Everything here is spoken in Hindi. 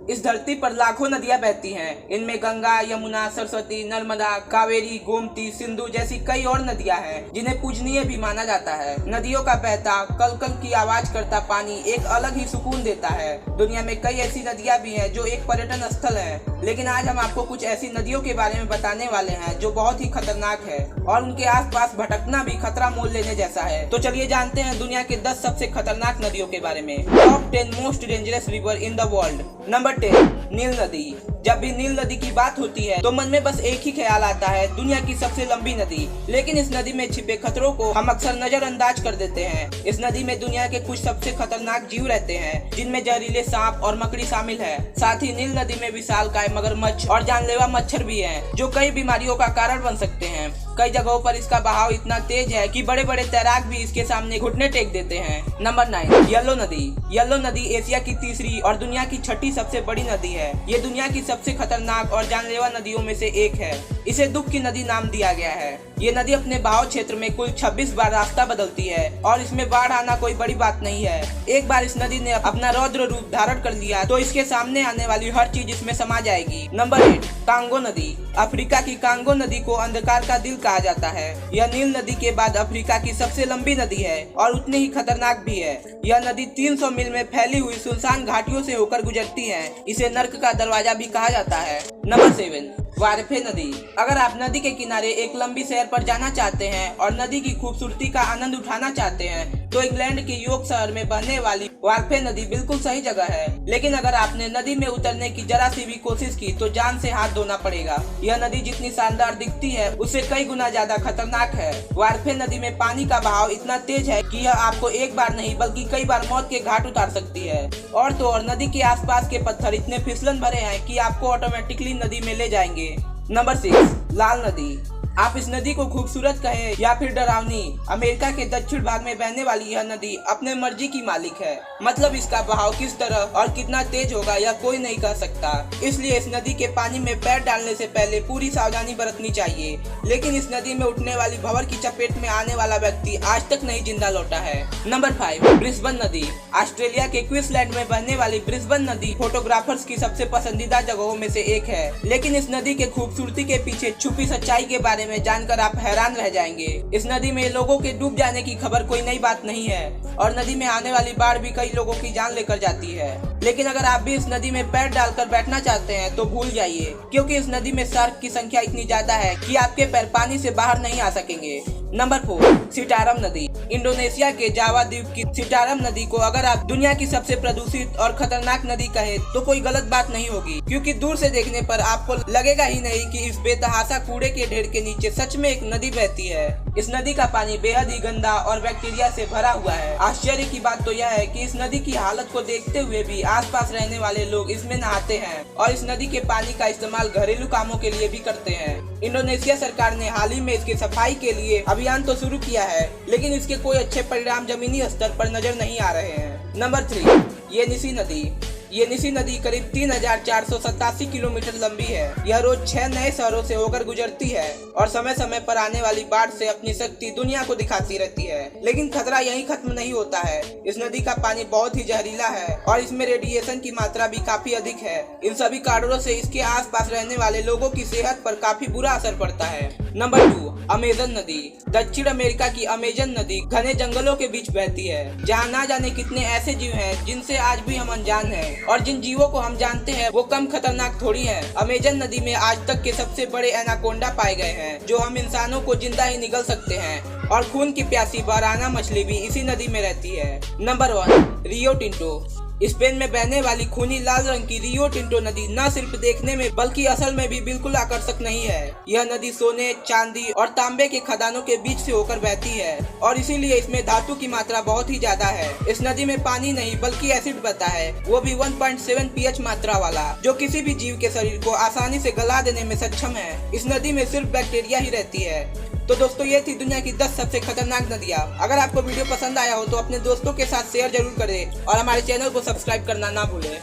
इस धरती पर लाखों नदियां बहती हैं। इनमें गंगा, यमुना, सरस्वती, नर्मदा, कावेरी, गोमती, सिंधु जैसी कई और नदियां हैं जिन्हें पूजनीय भी माना जाता है। नदियों का बहता कल कल की आवाज करता पानी एक अलग ही सुकून देता है। दुनिया में कई ऐसी नदियां भी हैं जो एक पर्यटन स्थल है, लेकिन आज हम आपको कुछ ऐसी नदियों के बारे में बताने वाले हैं जो बहुत ही खतरनाक है और उनके आसपास भटकना भी खतरा मोल लेने जैसा है। तो चलिए जानते हैं दुनिया के 10 सबसे खतरनाक नदियों के बारे में। Top 10 most dangerous river in the world. Number 10, नील नदी। जब भी नील नदी की बात होती है तो मन में बस एक ही ख्याल आता है, दुनिया की सबसे लंबी नदी। लेकिन इस नदी में छिपे खतरों को हम अक्सर नजरअंदाज कर देते हैं। इस नदी में दुनिया के कुछ सबसे खतरनाक जीव रहते हैं, जिनमें जहरीले सांप और मकड़ी शामिल है। साथ ही नील नदी में विशालकाय मगरमच्छ और जानलेवा मच्छर भी हैं, जो कई बीमारियों का कारण बन सकते हैं। कई जगहों पर इसका बहाव इतना तेज है कि बड़े बड़े तैराक भी इसके सामने घुटने टेक देते हैं। नंबर 9, येलो नदी। येलो नदी एशिया की तीसरी और दुनिया की छठी सबसे बड़ी नदी है। ये दुनिया की सबसे खतरनाक और जानलेवा नदियों में से एक है। इसे दुख की नदी नाम दिया गया है। ये नदी अपने बहाव क्षेत्र में कुल 26 बार रास्ता बदलती है और इसमें बाढ़ आना कोई बड़ी बात नहीं है। एक बार इस नदी ने अपना रौद्र रूप धारण कर लिया तो इसके सामने आने वाली हर चीज इसमें समा जाएगी। नंबर 8, कांगो नदी। अफ्रीका की कांगो नदी को अंधकार का दिल कहा जाता है। यह नील नदी के बाद अफ्रीका की सबसे लंबी नदी है और उतनी ही खतरनाक भी है। यह नदी 300 मील में फैली हुई सुनसान घाटियों से होकर गुजरती है। इसे नर्क का दरवाजा भी कहा जाता है। नंबर 7, वारफे नदी। अगर आप नदी के किनारे एक लंबी सैर पर जाना चाहते हैं और नदी की खूबसूरती का आनंद उठाना चाहते हैं तो इंग्लैंड के योर्क शहर में बहने वाली वारफे नदी बिल्कुल सही जगह है। लेकिन अगर आपने नदी में उतरने की जरा सी भी कोशिश की तो जान से हाथ धोना पड़ेगा। यह नदी जितनी शानदार दिखती है उससे कई गुना ज्यादा खतरनाक है। वारफे नदी में पानी का बहाव इतना तेज है कि यह आपको एक बार नहीं बल्कि कई बार मौत के घाट उतार सकती है। और तो और नदी के आसपास के पत्थर इतने फिसलन भरे हैं कि आपको ऑटोमेटिकली नदी में ले जाएंगे। नंबर 6, लाल नदी। आप इस नदी को खूबसूरत कहें या फिर डरावनी, अमेरिका के दक्षिण भाग में बहने वाली यह नदी अपने मर्जी की मालिक है। मतलब इसका बहाव किस तरह और कितना तेज होगा यह कोई नहीं कह सकता। इसलिए इस नदी के पानी में पैर डालने से पहले पूरी सावधानी बरतनी चाहिए। लेकिन इस नदी में उठने वाली भंवर की चपेट में आने वाला व्यक्ति आज तक नहीं जिंदा लौटा है। नंबर 5, ब्रिस्बेन नदी। ऑस्ट्रेलिया के क्वींसलैंड में बहने वाली ब्रिस्बेन नदी फोटोग्राफर्स की सबसे पसंदीदा जगहों में से एक है। लेकिन इस नदी के खूबसूरती के पीछे छुपी सच्चाई के बारे में जानकर आप हैरान रह जाएंगे। इस नदी में लोगों के डूब जाने की खबर कोई नई बात नहीं है और नदी में आने वाली बाढ़ भी कई लोगों की जान लेकर जाती है। लेकिन अगर आप भी इस नदी में पैर डालकर बैठना चाहते हैं तो भूल जाइए, क्योंकि इस नदी में शार्क की संख्या इतनी ज्यादा है कि आपके पैर पानी से बाहर नहीं आ सकेंगे। नंबर 4, सिटारम नदी। इंडोनेशिया के जावा द्वीप की सिटारम नदी को अगर आप दुनिया की सबसे प्रदूषित और खतरनाक नदी कहे तो कोई गलत बात नहीं होगी, क्योंकि दूर से देखने पर आपको लगेगा ही नहीं कि इस बेतहाशा कूड़े के ढेर के नीचे सच में एक नदी बहती है। इस नदी का पानी बेहद ही गंदा और बैक्टीरिया से भरा हुआ है। आश्चर्य की बात तो यह है कि इस नदी की हालत को देखते हुए भी आसपास रहने वाले लोग इसमें नहाते हैं और इस नदी के पानी का इस्तेमाल घरेलू कामों के लिए भी करते हैं। इंडोनेशिया सरकार ने हाल ही में इसकी सफाई के लिए अभियान तो शुरू किया है, लेकिन इसके कोई अच्छे परिणाम जमीनी स्तर पर नजर नहीं आ रहे हैं। नंबर 3, येनिसी नदी। येनिसी नदी करीब 3487 किलोमीटर लंबी है। यह रोज 6 नए शहरों से होकर गुजरती है और समय समय पर आने वाली बाढ़ से अपनी शक्ति दुनिया को दिखाती रहती है। लेकिन खतरा यहीं खत्म नहीं होता है। इस नदी का पानी बहुत ही जहरीला है और इसमें रेडिएशन की मात्रा भी काफी अधिक है। इन सभी कारणों से इसके आसपास रहने वाले लोगों की सेहत पर काफी बुरा असर पड़ता है। नंबर 2, अमेजन नदी। दक्षिण अमेरिका की अमेजन नदी घने जंगलों के बीच बहती है, जहाँ ना जाने कितने ऐसे जीव हैं जिनसे आज भी हम अनजान हैं, और जिन जीवों को हम जानते हैं वो कम खतरनाक थोड़ी हैं। अमेजन नदी में आज तक के सबसे बड़े एनाकोंडा पाए गए हैं, जो हम इंसानों को जिंदा ही निगल सकते हैं, और खून की प्यासी बाराना मछली भी इसी नदी में रहती है। Number 1, Rio Tinto. स्पेन में बहने वाली खूनी लाल रंग की रियो टिंटो नदी न सिर्फ देखने में बल्कि असल में भी बिल्कुल आकर्षक नहीं है। यह नदी सोने, चांदी और तांबे के खदानों के बीच से होकर बहती है और इसीलिए इसमें धातु की मात्रा बहुत ही ज्यादा है। इस नदी में पानी नहीं बल्कि एसिड बहता है, वो भी 1.7 pH मात्रा वाला, जो किसी भी जीव के शरीर को आसानी से गला देने में सक्षम है। इस नदी में सिर्फ बैक्टीरिया ही रहती है। तो दोस्तों, ये थी दुनिया की 10 सबसे खतरनाक नदियाँ। अगर आपको वीडियो पसंद आया हो तो अपने दोस्तों के साथ शेयर जरूर करें और हमारे चैनल को सब्सक्राइब करना ना भूलें।